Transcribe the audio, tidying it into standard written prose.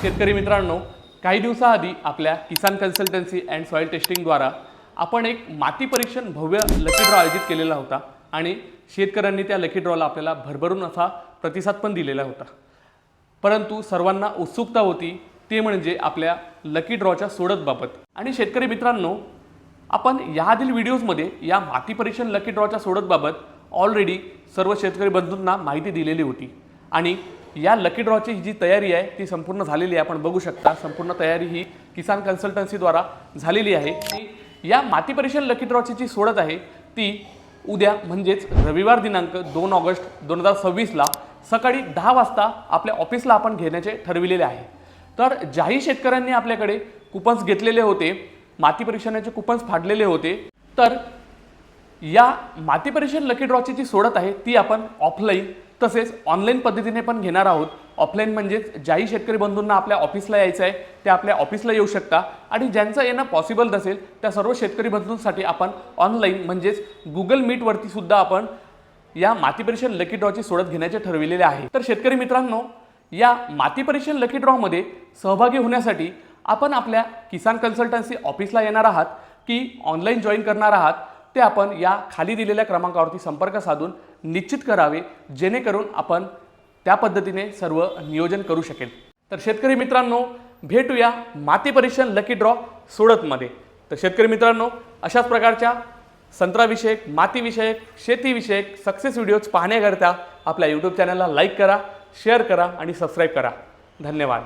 शेतकरी मित्रांनो, काही दिवसाआधी आपल्या किसान कन्सल्टन्सी अँड सॉइल टेस्टिंगद्वारा आपण एक माती परीक्षण भव्य लकी ड्रॉ आयोजित केलेला होता आणि शेतकऱ्यांनी त्या लकी ड्रॉला आपल्याला भरभरून असा प्रतिसाद पण दिलेला होता। परंतु सर्वांना उत्सुकता होती ते म्हणजे आपल्या लकी ड्रॉच्या सोडतबाबत। आणि शेतकरी मित्रांनो, आपण याआधील व्हिडिओजमध्ये या माती परीक्षण लकी ड्रॉच्या सोडतबाबत ऑलरेडी सर्व शेतकरी बंधूंना माहिती दिलेली होती आणि या लकी ड्रॉची जी तयारी आहे ती संपूर्ण झालेली आहे। आपण बघू शकता संपूर्ण तयारी ही किसान कन्सल्टन्सीद्वारा झालेली आहे। या माती परीक्षण लकी ड्रॉची जी सोडत आहे ती उद्या म्हणजेच रविवार दिनांक 2 ऑगस्ट 2026 ला सकाळी 10 वाजता आपल्या ऑफिसला आपण घेण्याचे ठरविलेले आहे। तर ज्याही शेतकऱ्यांनी आपल्याकडे कुपन्स घेतलेले होते, माती परीक्षणाचे कुपन्स फाडलेले होते, तर या माती परीक्षण लकी ड्रॉची जी सोडत आहे ती आपण ऑफलाईन तसेच ऑनलाईन पद्धतीने पण घेणार आहोत। ऑफलाईन म्हणजेच ज्याही शेतकरी बंधूंना आपल्या ऑफिसला यायचं आहे ते आपल्या ऑफिसला येऊ शकता आणि ज्यांचं येणं पॉसिबल नसेल त्या सर्व शेतकरी बंधूंसाठी आपण ऑनलाईन म्हणजेच गुगल मीटवरती सुद्धा आपण या माती परीक्षण लकी ड्रॉची सोडत घेण्याचे ठरविलेले आहे। तर शेतकरी मित्रांनो, या माती परीक्षण लकी ड्रॉमध्ये सहभागी होण्यासाठी आपण आपल्या किसान कन्सल्टन्सी ऑफिसला येणार आहात की ऑनलाईन जॉईन करणार आहात ते आपण या खाली दिलेल्या क्रमांकावरती संपर्क साधून निश्चित करावे, जेणेकरून आपण त्या पद्धतीने सर्व नियोजन करू शकेल। तर शेतकरी मित्रांनो, भेटूया माती परीक्षण लकी ड्रॉ सोडतमध्ये। तर शेतकरी मित्रांनो, अशाच प्रकारच्या संत्राविषयक, मातीविषयक, शेतीविषयक सक्सेस व्हिडिओज पाहण्याकरता आपल्या यूट्यूब चॅनलला लाईक करा, शेअर करा आणि सबस्क्राईब करा। धन्यवाद।